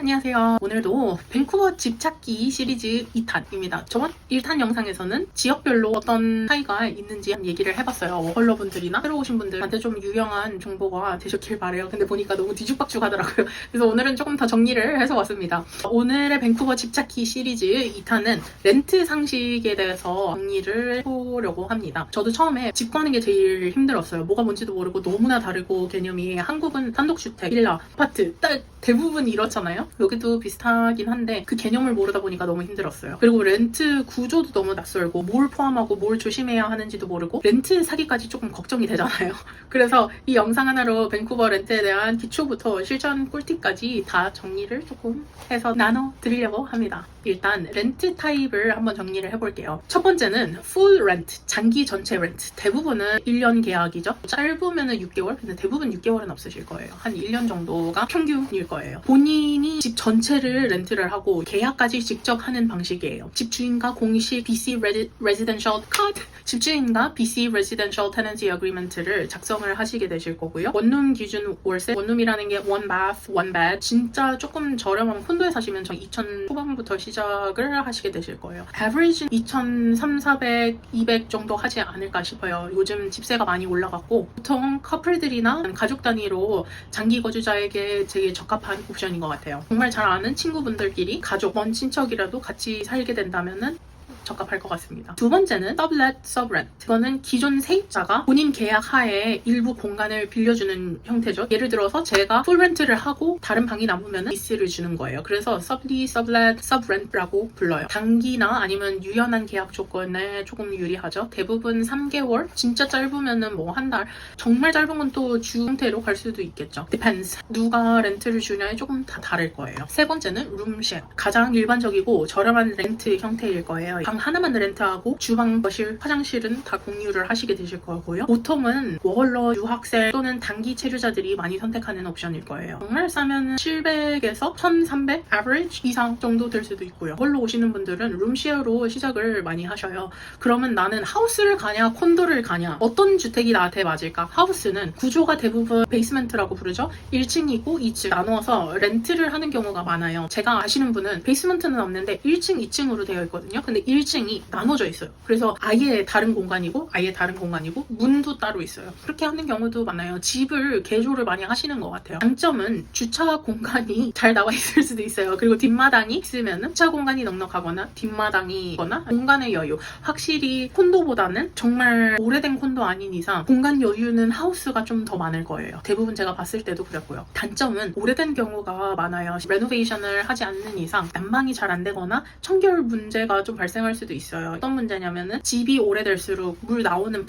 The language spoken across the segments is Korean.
안녕하세요. 오늘도 밴쿠버 집 찾기 시리즈 2탄입니다. 저번 1탄 영상에서는 지역별로 어떤 차이가 있는지 얘기를 해봤어요. 워홀러분들이나 새로 오신 분들한테 좀 유용한 정보가 되셨길 바래요. 근데 보니까 너무 뒤죽박죽 하더라고요. 그래서 오늘은 조금 더 정리를 해서 왔습니다. 오늘의 밴쿠버 집 찾기 시리즈 2탄은 렌트 상식에 대해서 정리를 해보려고 합니다. 저도 처음에 집 구하는 게 제일 힘들었어요. 뭐가 뭔지도 모르고 너무나 다르고 개념이. 한국은 단독주택, 빌라, 아파트 딱 대부분 이렇잖아요. 여기도 비슷하긴 한데 그 개념을 모르다 보니까 너무 힘들었어요. 그리고 렌트 구조도 너무 낯설고 뭘 포함하고 뭘 조심해야 하는지도 모르고 렌트 사기까지 조금 걱정이 되잖아요. 그래서 이 영상 하나로 밴쿠버 렌트에 대한 기초부터 실전 꿀팁까지 다 정리를 조금 해서 나눠드리려고 합니다. 일단 렌트 타입을 한번 정리를 해볼게요. 첫 번째는 full rent, 장기 전체 렌트. 대부분은 1년 계약이죠. 짧으면은 6개월? 근데 대부분 6개월은 없으실 거예요. 한 1년 정도가 평균일 거예요. 본인이 집 전체를 렌트를 하고 계약까지 직접 하는 방식이에요. 집주인과 공식 BC Residential Card, 집주인과 BC Residential Tenancy Agreement를 작성을 하시게 되실 거고요. 원룸 기준 월세, 원룸이라는 게 one bath, one bed. 진짜 조금 저렴한 콘도에 사시면 저 2,000 초반부터 시작을 하시게 되실 거예요. Average 2,300, 200 정도 하지 않을까 싶어요. 요즘 집세가 많이 올라갔고 보통 커플들이나 가족 단위로 장기 거주자에게 되게 적합한 옵션인 것 같아요. 정말 잘 아는 친구분들끼리 가족, 먼 친척이라도 같이 살게 된다면은 적합할 것 같습니다. 두 번째는 sublet, subrent. 이거는 기존 세입자가 본인 계약 하에 일부 공간을 빌려주는 형태죠. 예를 들어서 제가 풀 렌트를 하고 다른 방이 남으면 리스를 주는 거예요. 그래서 sublease, sublet, subrent라고 불러요. 단기나 아니면 유연한 계약 조건에 조금 유리하죠. 대부분 3개월, 진짜 짧으면은 뭐 한 달, 정말 짧은 건 또 주 형태로 갈 수도 있겠죠. Depends. 누가 렌트를 주냐에 조금 다 다를 거예요. 세 번째는 roomshare. 가장 일반적이고 저렴한 렌트 형태일 거예요. 방 하나만 렌트하고 주방, 거실, 화장실은 다 공유를 하시게 되실 거고요. 보통은 워홀러, 유학생 또는 단기 체류자들이 많이 선택하는 옵션일 거예요. 정말 싸면 700에서 1300 average 이상 정도 될 수도 있고요. 워홀러 오시는 분들은 룸쉐어로 시작을 많이 하셔요. 그러면 나는 하우스를 가냐 콘도를 가냐, 어떤 주택이 나한테 맞을까? 하우스는 구조가 대부분 베이스먼트라고 부르죠. 1층이고 2층 나누어서 렌트를 하는 경우가 많아요. 제가 아시는 분은 베이스먼트는 없는데 1층, 2층으로 되어 있거든요. 근데 1층이 나눠져 있어요. 그래서 아예 다른 공간이고 아예 다른 공간이고 문도 따로 있어요. 그렇게 하는 경우도 많아요. 집을 개조를 많이 하시는 것 같아요. 장점은 주차 공간이 잘 나와 있을 수도 있어요. 그리고 뒷마당이 있으면 주차 공간이 넉넉하거나 뒷마당이거나 공간의 여유. 확실히 콘도보다는 정말 오래된 콘도 아닌 이상 공간 여유는 하우스가 좀 더 많을 거예요. 대부분 제가 봤을 때도 그랬고요. 단점은 오래된 경우가 많아요. 레노베이션을 하지 않는 이상 난방이 잘 안 되거나 청결 문제가 좀 발생할 수도 있어요. 어떤 문제냐면은 집이 오래될수록 물 나오는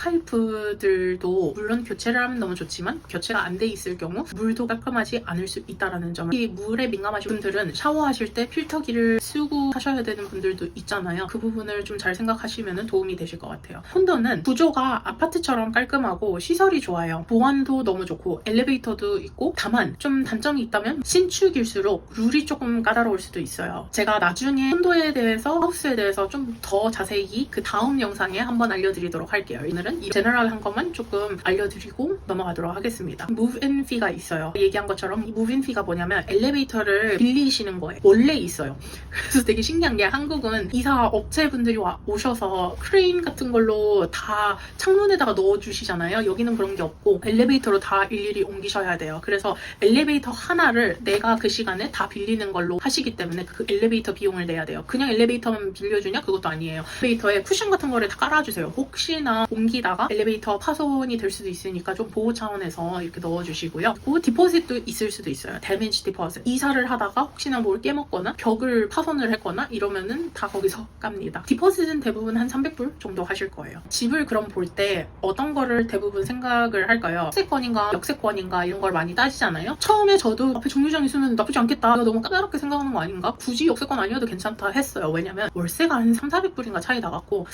파이프들도 물론 교체를 하면 너무 좋지만 교체가 안 돼 있을 경우 물도 깔끔하지 않을 수 있다는 점을, 이 물에 민감하신 분들은 샤워하실 때 필터기를 쓰고 하셔야 되는 분들도 있잖아요. 그 부분을 좀 잘 생각하시면 도움이 되실 것 같아요. 콘도는 구조가 아파트처럼 깔끔하고 시설이 좋아요. 보안도 너무 좋고 엘리베이터도 있고, 다만 좀 단점이 있다면 신축일수록 룰이 조금 까다로울 수도 있어요. 제가 나중에 콘도에 대해서, 하우스에 대해서 좀 더 자세히 그 다음 영상에 한번 알려드리도록 할게요. 오늘은 이 제너럴한 것만 조금 알려드리고 넘어가도록 하겠습니다. move-in fee가 있어요. 얘기한 것처럼 이 move-in fee가 뭐냐면 엘리베이터를 빌리시는 거예요. 원래 있어요. 그래서 되게 신기한 게 한국은 이사 업체분들이 오셔서 크레인 같은 걸로 다 창문에다가 넣어주시잖아요. 여기는 그런 게 없고 엘리베이터로 다 일일이 옮기셔야 돼요. 그래서 엘리베이터 하나를 내가 그 시간에 다 빌리는 걸로 하시기 때문에 그 엘리베이터 비용을 내야 돼요. 그냥 엘리베이터만 빌려주냐? 그것도 아니에요. 엘리베이터에 쿠션 같은 거를 다 깔아주세요. 혹시나 옮기다가 엘리베이터 파손이 될 수도 있으니까 좀 보호 차원에서 이렇게 넣어주시고요. 그리고 디포짓도 있을 수도 있어요. 데미지 디포짓. 이사를 하다가 혹시나 뭘 깨먹거나 벽을 파손을 했거나 이러면은 다 거기서 깝니다. 디포짓은 대부분 한 300불 정도 하실 거예요. 집을 그럼 볼 때 어떤 거를 대부분 생각을 할까요? 역세권인가 역세권인가 이런 걸 많이 따지잖아요. 처음에 저도 앞에 정류장 있으면 나쁘지 않겠다, 이거 너무 까다롭게 생각하는 거 아닌가? 굳이 역세권 아니어도 괜찮다 했어요. 왜냐면 월세가 한 3, 3,400불인가 차이 나갔고,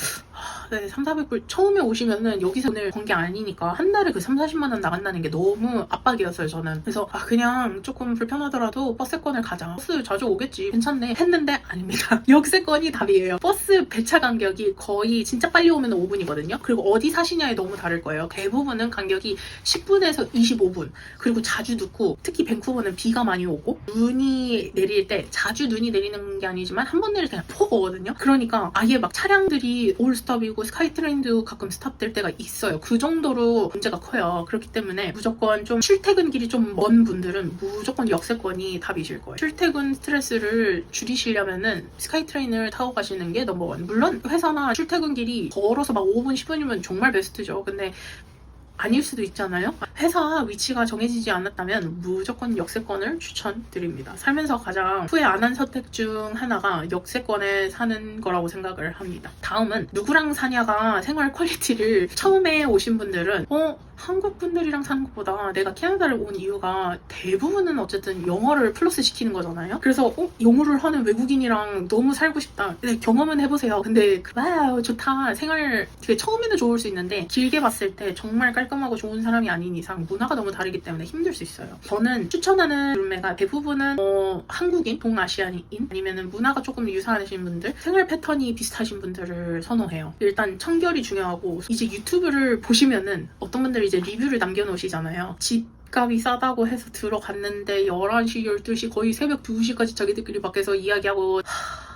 네, 3,400불 처음에 오시면은 여기서 오늘 건 게 아니니까 한 달에 그 3,40만 원 나간다는 게 너무 압박이었어요, 저는. 그래서 그냥 조금 불편하더라도 버스권을 가자. 버스 자주 오겠지. 괜찮네. 했는데 아닙니다. 역세권이 답이에요. 버스 배차 간격이 거의 진짜 빨리 오면 5분이거든요. 그리고 어디 사시냐에 너무 다를 거예요. 대부분은 간격이 10분에서 25분. 그리고 자주 늦고, 특히 밴쿠버는 비가 많이 오고 눈이 내릴 때, 자주 눈이 내리는 게 아니지만 한 번 내릴 때 그냥 폭 오거든요. 그러니까 아예 막 차량들이 올스톱이고 스카이트레인도 가끔 스탑될 때가 있어요. 그 정도로 문제가 커요. 그렇기 때문에 무조건 좀 출퇴근길이 좀 먼 분들은 무조건 역세권이 답이실 거예요. 출퇴근 스트레스를 줄이시려면은 스카이트레인을 타고 가시는 게 넘버원. 물론 회사나 출퇴근길이 걸어서 막 5분 10분이면 정말 베스트죠. 근데 아닐 수도 있잖아요. 회사 위치가 정해지지 않았다면 무조건 역세권을 추천드립니다. 살면서 가장 후회 안 한 선택 중 하나가 역세권에 사는 거라고 생각을 합니다. 다음은 누구랑 사냐가 생활 퀄리티를, 처음에 오신 분들은 한국 분들이랑 사는 것보다 내가 캐나다를 온 이유가 대부분은 어쨌든 영어를 플러스 시키는 거잖아요. 그래서 영어를 하는 외국인이랑 너무 살고 싶다. 네, 경험은 해보세요. 근데 와우 좋다. 생활 되게 처음에는 좋을 수 있는데 길게 봤을 때 정말 깔끔하고 좋은 사람이 아닌 이상 문화가 너무 다르기 때문에 힘들 수 있어요. 저는 추천하는 룸메가 대부분은 한국인, 동아시아인, 아니면 문화가 조금 유사하신 분들, 생활 패턴이 비슷하신 분들을 선호해요. 일단 청결이 중요하고, 이제 유튜브를 보시면은 어떤 분들이 이제 리뷰를 남겨놓으시잖아요. 집값이 싸다고 해서 들어갔는데 11시, 12시, 거의 새벽 2시까지 자기들끼리 밖에서 이야기하고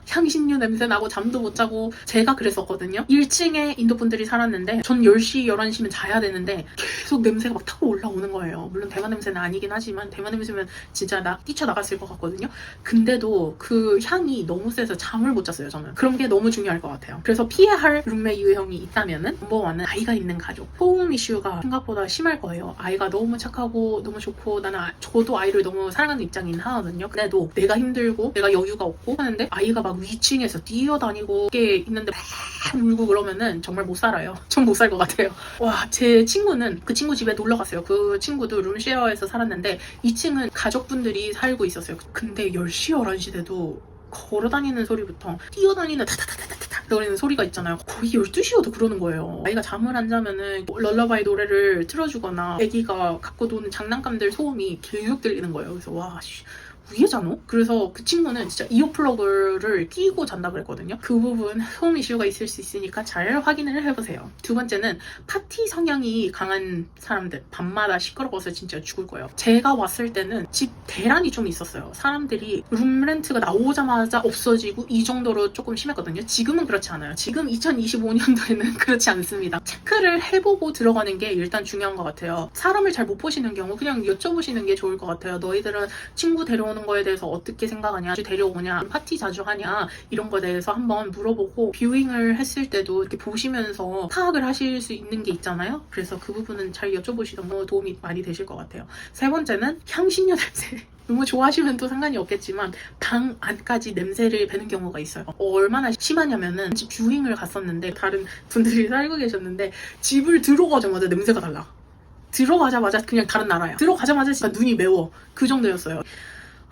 향신료 냄새 나고 잠도 못 자고. 제가 그랬었거든요. 1층에 인도 분들이 살았는데 전 10시, 11시면 자야 되는데 계속 냄새가 막 타고 올라오는 거예요. 물론 대만 냄새는 아니긴 하지만 대만 냄새면 진짜 뛰쳐나갔을 것 같거든요. 근데도 그 향이 너무 세서 잠을 못 잤어요, 저는. 그런 게 너무 중요할 것 같아요. 그래서 피해야 할 룸메 유형이 있다면은 넘버원은 아이가 있는 가족. 소음 이슈가 생각보다 심할 거예요. 아이가 너무 착하고 너무 좋고, 저도 아이를 너무 사랑하는 입장이긴 하거든요. 근데도 내가 힘들고 내가 여유가 없고 하는데 아이가 막 위층에서 뛰어다니고 게 있는데 막 울고 그러면은 정말 못 살아요. 전 못 살 것 같아요. 와, 제 친구는 그 친구 집에 놀러 갔어요. 그 친구도 룸쉐어에서 살았는데 2층은 가족분들이 살고 있었어요. 근데 10시, 11시 돼도 걸어다니는 소리부터 뛰어다니는 타타타타타타 거리는 소리가 있잖아요. 거의 12시여도 그러는 거예요. 아이가 잠을 안 자면은 럴러바이 노래를 틀어주거나 애기가 갖고 노는 장난감들 소음이 계속 들리는 거예요. 그래서 와, 위에 자노? 그래서 그 친구는 진짜 이어플러그를 끼고 잔다 그랬거든요. 그 부분 소음 이슈가 있을 수 있으니까 잘 확인을 해보세요. 두 번째는 파티 성향이 강한 사람들. 밤마다 시끄러워서 진짜 죽을 거예요. 제가 왔을 때는 집 대란이 좀 있었어요. 사람들이 룸렌트가 나오자마자 없어지고 이 정도로 조금 심했거든요. 지금은 그렇지 않아요. 지금 2025년도에는 그렇지 않습니다. 체크를 해보고 들어가는 게 일단 중요한 것 같아요. 사람을 잘 못 보시는 경우 그냥 여쭤보시는 게 좋을 것 같아요. 너희들은 친구 데려오는 거에 대해서 어떻게 생각하냐, 자주 데려오냐, 파티 자주 하냐, 이런 거에 대해서 한번 물어보고, 뷰잉을 했을 때도 이렇게 보시면서 파악을 하실 수 있는 게 있잖아요. 그래서 그 부분은 잘 여쭤보시던 거 도움이 많이 되실 것 같아요. 세 번째는 향신료 냄새. 너무 좋아하시면 또 상관이 없겠지만 방 안까지 냄새를 배는 경우가 있어요. 얼마나 심하냐면은 집 뷰잉을 갔었는데 다른 분들이 살고 계셨는데 집을 들어가자마자 냄새가 달라. 들어가자마자 그냥 다른 나라야. 들어가자마자 진짜 눈이 매워. 그 정도였어요.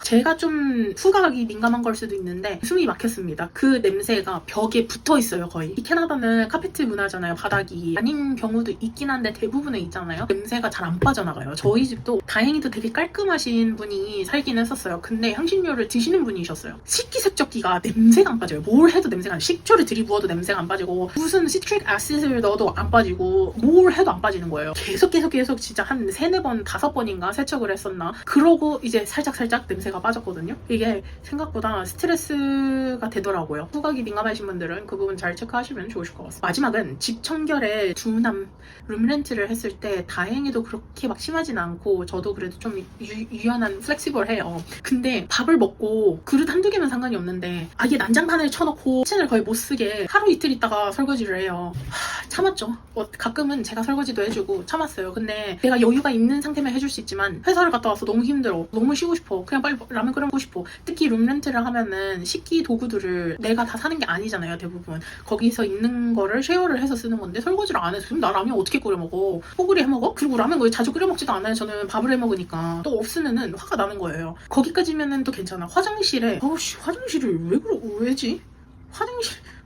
제가 좀 후각이 민감한 걸 수도 있는데 숨이 막혔습니다. 그 냄새가 벽에 붙어 있어요, 거의. 이 캐나다는 카페트 문화잖아요, 바닥이. 아닌 경우도 있긴 한데 대부분은 있잖아요. 냄새가 잘 안 빠져나가요. 저희 집도 다행히도 되게 깔끔하신 분이 살긴 했었어요. 근데 향신료를 드시는 분이셨어요. 식기세척기가 냄새가 안 빠져요. 뭘 해도 냄새가 안 빠져요. 식초를 들이부어도 냄새가 안 빠지고, 무슨 시트릭 애시드를 넣어도 안 빠지고, 뭘 해도 안 빠지는 거예요. 계속 진짜 한 3-4번, 5번인가 세척을 했었나. 그러고 이제 살짝 냄새가 빠졌거든요. 이게 생각보다 스트레스가 되더라고요. 후각이 민감하신 분들은 그 부분 잘 체크하시면 좋으실 것 같습니다. 마지막은 집 청결에 둔함. 룸렌트를 했을 때 다행히도 그렇게 막 심하진 않고, 저도 그래도 좀 유연한 플렉시블해요. 근데 밥을 먹고 그릇 한두 개면 상관이 없는데 아예 난장판을 쳐놓고 키친을 거의 못 쓰게 하루 이틀 있다가 설거지를 해요. 참았죠. 가끔은 제가 설거지도 해주고 참았어요. 근데 내가 여유가 있는 상태면 해줄 수 있지만 회사를 갔다 와서 너무 힘들어. 너무 쉬고 싶어. 그냥 빨리 라면 끓여 먹고 싶어. 특히 룸렌트를 하면은 식기 도구들을 내가 다 사는 게 아니잖아요, 대부분. 거기서 있는 거를 쉐어를 해서 쓰는 건데 설거지를 안 해서 그럼 나 라면 어떻게 끓여 먹어? 뽀글이 해 먹어? 그리고 라면 거의 자주 끓여 먹지도 않아요. 저는 밥을 해 먹으니까. 또 없으면은 화가 나는 거예요. 거기까지면은 또 괜찮아. 화장실에 화장실을 왜지?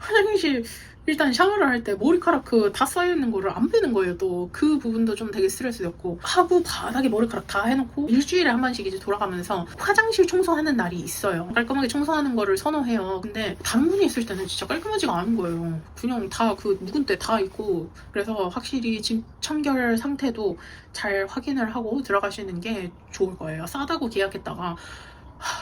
화장실 일단 샤워를 할 때 머리카락 다 쌓여있는 거를 안 빼는 거예요. 또 그 부분도 좀 되게 스트레스였고, 하부 바닥에 머리카락 다 해놓고 일주일에 한 번씩 이제 돌아가면서 화장실 청소하는 날이 있어요. 깔끔하게 청소하는 거를 선호해요. 근데 다른 분이 있을 때는 진짜 깔끔하지가 않은 거예요. 그냥 다 그 묵은 때 다 있고. 그래서 확실히 집 청결 상태도 잘 확인을 하고 들어가시는 게 좋을 거예요. 싸다고 계약했다가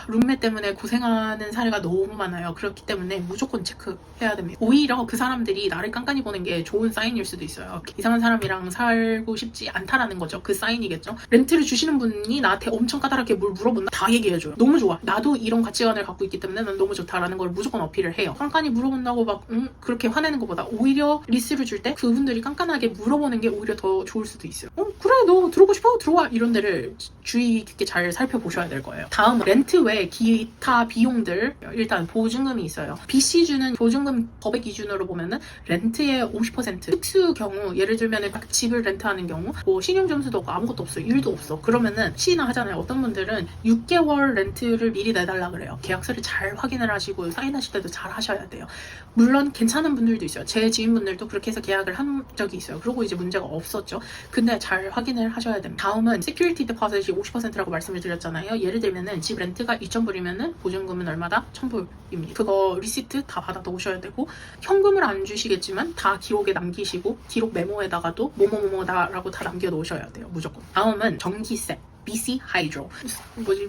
룸메 때문에 고생하는 사례가 너무 많아요. 그렇기 때문에 무조건 체크해야 됩니다. 오히려 그 사람들이 나를 깐깐히 보는 게 좋은 사인일 수도 있어요. 이상한 사람이랑 살고 싶지 않다라는 거죠. 그 사인이겠죠. 렌트를 주시는 분이 나한테 엄청 까다롭게 뭘 물어본다? 다 얘기해줘요. 너무 좋아. 나도 이런 가치관을 갖고 있기 때문에 난 너무 좋다라는 걸 무조건 어필을 해요. 깐깐히 물어본다고 막 그렇게 화내는 것보다 오히려 리스를 줄 때 그분들이 깐깐하게 물어보는 게 오히려 더 좋을 수도 있어요. 그래 너 들어오고 싶어? 들어와. 이런 데를 주의 깊게 잘 살펴보셔야 될 거예요. 다음은 렌트 외 기타 비용들. 일단 보증금이 있어요. BC 주는 보증금 법의 기준으로 보면은 렌트의 50%. 특수 경우 예를 들면 집을 렌트하는 경우 뭐 신용점수도 없고 아무것도 없어, 일도 없어. 그러면은 시나 하잖아요. 어떤 분들은 6개월 렌트를 미리 내달라 그래요. 계약서를 잘 확인을 하시고 사인하실 때도 잘 하셔야 돼요. 물론 괜찮은 분들도 있어요. 제 지인분들도 그렇게 해서 계약을 한 적이 있어요. 그러고 이제 문제가 없었죠. 근데 잘 확인을 하셔야 됩니다. 다음은 security deposit이 50%라고 말씀을 드렸잖아요. 예를 들면은 집 렌트가 2,000불이면은 보증금은 얼마다? 1,000불입니다. 그거 리시트 다 받아 놓으셔야 되고, 현금을 안 주시겠지만 다 기록에 남기시고, 기록 메모에다가도 뭐뭐뭐뭐다라고 다 남겨 놓으셔야 돼요. 무조건. 다음은 전기세. BC 하이드로.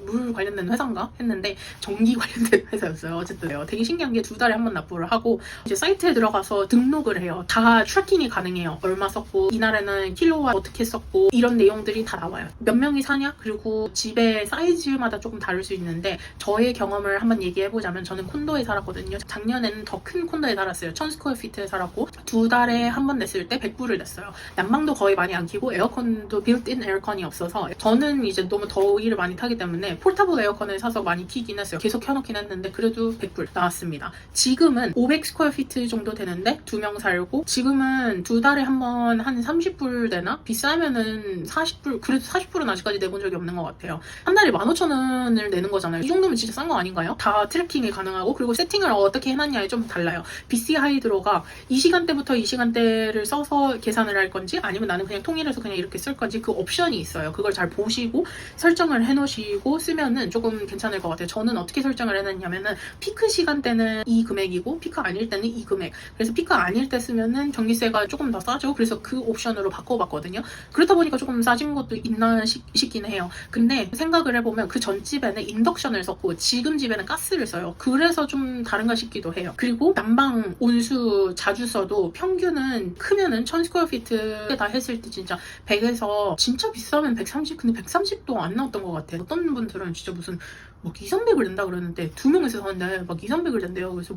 물 관련된 회사인가 했는데 전기 관련된 회사였어요. 어쨌든 되게 신기한 게 2달에 한 번 납부를 하고 이제 사이트에 들어가서 등록을 해요. 다 트래킹이 가능해요. 얼마 썼고 이날에는 킬로와트 어떻게 썼고 이런 내용들이 다 나와요. 몇 명이 사냐? 그리고 집의 사이즈마다 조금 다를 수 있는데 저의 경험을 한번 얘기해보자면 저는 콘도에 살았거든요. 작년에는 더 큰 콘도에 살았어요. 1000스퀘어피트에 살았고 2달에 한 번 냈을 때 100불을 냈어요. 난방도 거의 많이 안 켜고 에어컨도 빌트인 에어컨이 없어서 저는 이제 너무 더위를 많이 타기 때문에 폴타블 에어컨을 사서 많이 키긴 했어요. 계속 켜놓긴 했는데 그래도 100불 나왔습니다. 지금은 500스퀘어피트 정도 되는데 2명 살고 지금은 2달에 한 번 한 30불 되나? 비싸면은 40불, 그래도 40불은 아직까지 내본 적이 없는 것 같아요. 한 달에 15,000원을 내는 거잖아요. 이 정도면 진짜 싼 거 아닌가요? 다 트래킹이 가능하고 그리고 세팅을 어떻게 해놨냐에 좀 달라요. BC 하이드로가 이 시간대부터 이 시간대를 써서 계산을 할 건지 아니면 나는 그냥 통일해서 그냥 이렇게 쓸 건지 그 옵션이 있어요. 그걸 잘 보시고 설정을 해놓으시고 쓰면은 조금 괜찮을 것 같아요. 저는 어떻게 설정을 해놨냐면은 피크 시간대는 이 금액이고 피크 아닐 때는 이 금액. 그래서 피크 아닐 때 쓰면은 전기세가 조금 더 싸죠. 그래서 그 옵션으로 바꿔봤거든요. 그렇다 보니까 조금 싸진 것도 있나 싶긴 해요. 근데 생각을 해보면 그 전 집에는 인덕션을 썼고 지금 집에는 가스를 써요. 그래서 좀 다른가 싶기도 해요. 그리고 난방 온수 자주 써도 평균은 크면은 1000스퀘어피트 다 했을 때 진짜 100에서 진짜 비싸면 130, 근데 130도 안 나왔던 것 같아요. 어떤 분들은 진짜 무슨 막 2, 300을 낸다 그러는데 2명이서 사는데 막 2, 300을 낸대요. 그래서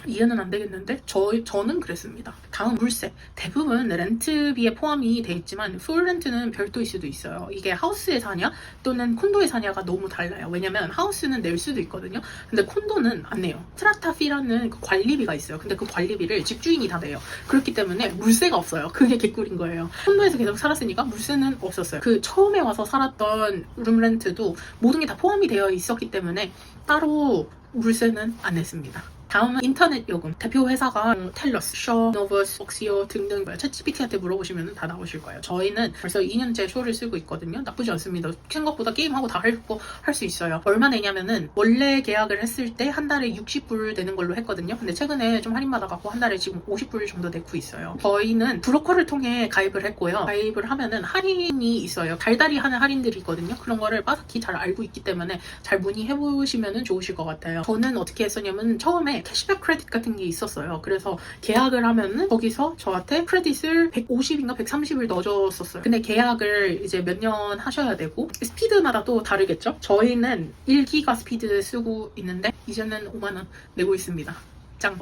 이해는 안 되겠는데 저는 그랬습니다. 다음 물세. 대부분 렌트비에 포함이 돼 있지만 풀 렌트는 별도일 수도 있어요. 이게 하우스에 사냐 또는 콘도에 사냐가 너무 달라요. 왜냐면 하우스는 낼 수도 있거든요. 근데 콘도는 안 내요. 스트라타피라는 그 관리비가 있어요. 근데 그 관리비를 집주인이 다 내요. 그렇기 때문에 물세가 없어요. 그게 개꿀인 거예요. 콘도에서 계속 살았으니까 물세는 없었어요. 그 처음에 와서 살았던 룸 렌트도 모든 게 다 포함이 되어 있었기 때문에 따로 물세는 안 냈습니다. 다음은 인터넷 요금. 대표 회사가 텔러스, 쇼, 노버스, 옥시오 등등 챗GPT한테 물어보시면 다 나오실 거예요. 저희는 벌써 2년째 쇼를 쓰고 있거든요. 나쁘지 않습니다. 생각보다 게임하고 다 할 수 있어요. 얼마 내냐면은 원래 계약을 했을 때 한 달에 60불 내는 걸로 했거든요. 근데 최근에 좀 할인 받아갖고 한 달에 지금 50불 정도 내고 있어요. 저희는 브로커를 통해 가입을 했고요. 가입을 하면은 할인이 있어요. 달달이 하는 할인들이 있거든요. 그런 거를 빠삭히 잘 알고 있기 때문에 잘 문의해보시면 좋으실 것 같아요. 저는 어떻게 했었냐면 처음에 캐시백 크레딧 같은 게 있었어요. 그래서 계약을 하면은 거기서 저한테 크레딧을 150인가 130을 넣어줬었어요. 근데 계약을 이제 몇 년 하셔야 되고 스피드마다 또 다르겠죠? 저희는 1기가 스피드 쓰고 있는데 이제는 5만원 내고 있습니다.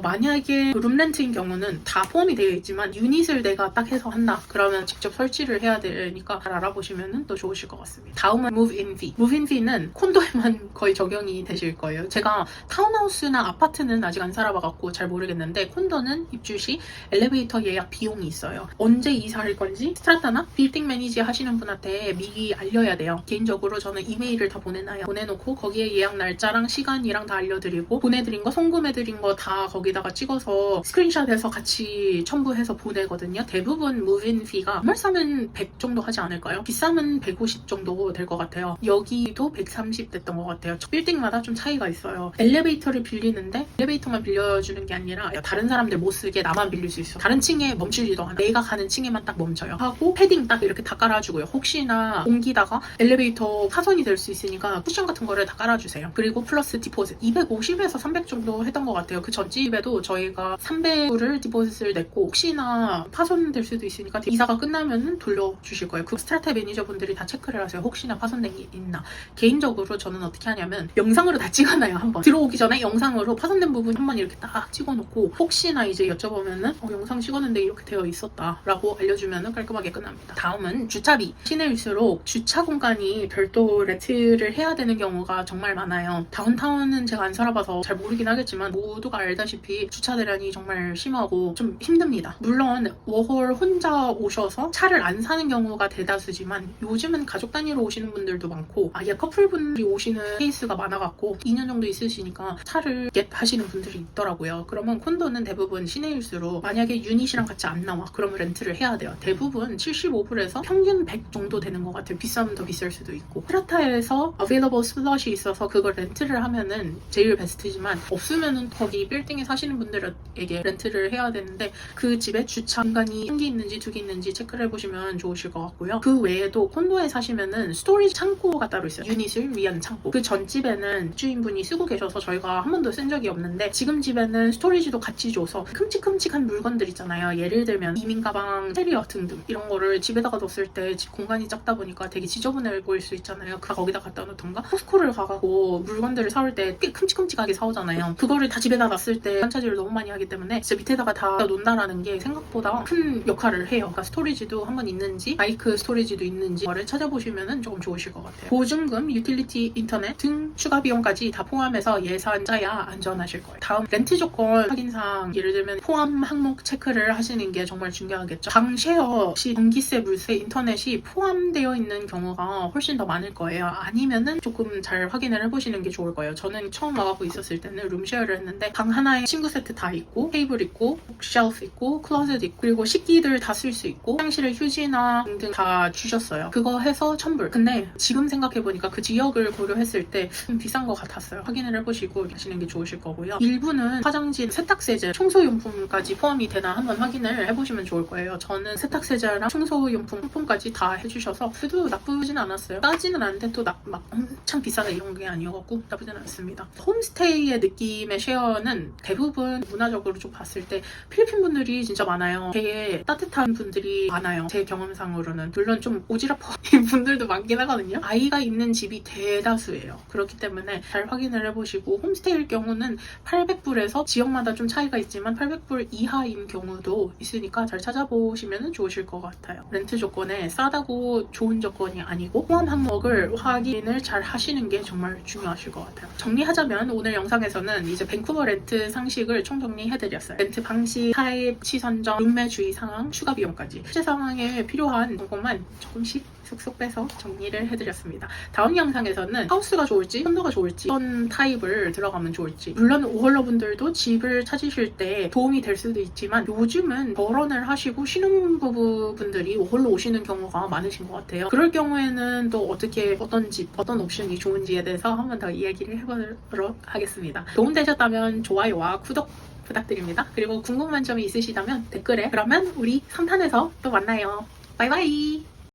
만약에 룸렌트인 경우는 다 포함이 되어 있지만 유닛을 내가 딱 해서 한다 그러면 직접 설치를 해야 되니까 잘 알아보시면 또 좋으실 것 같습니다. 다음은 move-in fee. move-in fee는 콘도에만 거의 적용이 되실 거예요. 제가 타운하우스나 아파트는 아직 안 살아봐갖고 잘 모르겠는데 콘도는 입주 시 엘리베이터 예약 비용이 있어요. 언제 이사할 건지 스트라타나 빌딩 매니지 하시는 분한테 미리 알려야 돼요. 개인적으로 저는 이메일을 다 보내놓고 거기에 예약 날짜랑 시간이랑 다 알려드리고 보내드린 거 송금해드린 거 다 다 거기다가 찍어서 스크린샷해서 같이 첨부해서 보내거든요. 대부분 무브인 피가 정말 싸면 100 정도 하지 않을까요? 비싸면 150 정도 될 것 같아요. 여기도 130 됐던 것 같아요. 빌딩마다 좀 차이가 있어요. 엘리베이터를 빌리는데 엘리베이터만 빌려주는 게 아니라 다른 사람들 못 쓰게 나만 빌릴 수 있어. 다른 층에 멈추지도 않아. 내가 가는 층에만 딱 멈춰요. 하고 패딩 딱 이렇게 다 깔아주고요. 혹시나 옮기다가 엘리베이터 파손이 될 수 있으니까 쿠션 같은 거를 다 깔아주세요. 그리고 플러스 디포짓 250에서 300 정도 했던 것 같아요. 그 전집에도 저희가 300불을 디포짓을 냈고 혹시나 파손될 수도 있으니까 이사가 끝나면 돌려주실 거예요. 그 스트라타 매니저분들이 다 체크를 하세요. 혹시나 파손된 게 있나. 개인적으로 저는 어떻게 하냐면 영상으로 다 찍어놔요. 한번 들어오기 전에 영상으로 파손된 부분 한번 이렇게 딱 찍어놓고 혹시나 이제 여쭤보면은 영상 찍었는데 이렇게 되어 있었다 라고 알려주면은 깔끔하게 끝납니다. 다음은 주차비. 시내일수록 주차 공간이 별도 렌트를 해야 되는 경우가 정말 많아요. 다운타운은 제가 안 살아봐서 잘 모르긴 하겠지만 모두가 알다시피 주차 대란이 정말 심하고 좀 힘듭니다. 물론 워홀 혼자 오셔서 차를 안 사는 경우가 대다수지만 요즘은 가족 단위로 오시는 분들도 많고 아예 커플분들이 오시는 케이스가 많아갖고 2년 정도 있으시니까 차를 겟 하시는 분들이 있더라고요. 그러면 콘도는 대부분 시내일수록 만약에 유닛이랑 같이 안 나와 그러면 렌트를 해야 돼요. 대부분 75불에서 평균 100 정도 되는 것 같아요. 비싸면 더 비쌀 수도 있고 스트라타에서 available 슬롯이 있어서 그걸 렌트를 하면은 제일 베스트지만 없으면은 거기 빌딩에 사시는 분들에게 렌트를 해야 되는데 그 집에 주차 공간이 한 개 있는지 두 개 있는지 체크를 해보시면 좋으실 것 같고요. 그 외에도 콘도에 사시면은 스토리지 창고가 따로 있어요. 유닛을 위한 창고. 그 전 집에는 주인분이 쓰고 계셔서 저희가 한 번도 쓴 적이 없는데 지금 집에는 스토리지도 같이 줘서 큼직큼직한 물건들 있잖아요. 예를 들면 이민 가방, 캐리어 등등 이런 거를 집에다가 뒀을 때 집 공간이 작다 보니까 되게 지저분해 보일 수 있잖아요. 거기다 갖다 놓던가 코스코를 가고 물건들을 사올 때 꽤 큼직큼직하게 사오잖아요. 그거를 다 집에다 놨을 때 환차지를 너무 많이 하기 때문에 진짜 밑에다가 다 놓는다라는 게 생각보다 큰 역할을 해요. 그러니까 스토리지도 한번 있는지 바이크 스토리지도 있는지 를 찾아보시면 조금 좋으실 것 같아요. 보증금, 유틸리티, 인터넷 등 추가 비용까지 다 포함해서 예산 짜야 안전하실 거예요. 다음 렌트 조건 확인사항 예를 들면 포함 항목 체크를 하시는 게 정말 중요하겠죠. 방 쉐어 시 전기세, 물세, 인터넷이 포함되어 있는 경우가 훨씬 더 많을 거예요. 아니면은 조금 잘 확인을 해보시는 게 좋을 거예요. 저는 처음 와갖고 있었을 때는 룸쉐어를 했는데 방 하나에 침구 세트 다 있고 테이블 있고 쉘프 있고 클로젯 있고 그리고 식기들 다 쓸 수 있고 화장실에 휴지나 등등 다 주셨어요. 그거 해서 1000불. 근데 지금 생각해보니까 그 지역을 고려했을 때 좀 비싼 것 같았어요. 확인을 해보시고 하시는 게 좋으실 거고요. 일부는 화장실, 세탁세제, 청소용품까지 포함이 되나 한번 확인을 해보시면 좋을 거예요. 저는 세탁세제랑 청소용품 쿠폰까지 다 해주셔서 그래도 나쁘진 않았어요. 싸지는 않는데 또 막 엄청 비싸다 이런 게 아니어갖고 나쁘진 않습니다. 홈스테이의 느낌의 쉐어는 대부분 문화적으로 좀 봤을 때 필리핀 분들이 진짜 많아요. 되게 따뜻한 분들이 많아요. 제 경험상으로는. 물론 좀 오지랖퍼인 분들도 많긴 하거든요. 아이가 있는 집이 대다수예요. 그렇기 때문에 잘 확인을 해보시고 홈스테이일 경우는 800불에서 지역마다 좀 차이가 있지만 800불 이하인 경우도 있으니까 잘 찾아보시면 좋으실 것 같아요. 렌트 조건에 싸다고 좋은 조건이 아니고 포함 항목을 확인을 잘 하시는 게 정말 중요하실 것 같아요. 정리하자면 오늘 영상에서는 이제 밴쿠버 렌트 상식을 총정리해드렸어요. 렌트 방식, 타입, 시선점, 룸매 주의 상황, 추가 비용까지 실제 상황에 필요한 것만 조금씩 쏙쏙 빼서 정리를 해드렸습니다. 다음 영상에서는 하우스가 좋을지 콘도가 좋을지 어떤 타입을 들어가면 좋을지 물론 오홀러분들도 집을 찾으실 때 도움이 될 수도 있지만 요즘은 결혼을 하시고 신혼부부분들이 오홀로 오시는 경우가 많으신 것 같아요. 그럴 경우에는 또 어떻게 어떤 집 어떤 옵션이 좋은지에 대해서 한 번 더 이야기를 해보도록 하겠습니다. 도움되셨다면 좋아요와 구독 부탁드립니다. 그리고 궁금한 점이 있으시다면 댓글에 그러면 우리 3탄에서 또 만나요. 바이바이.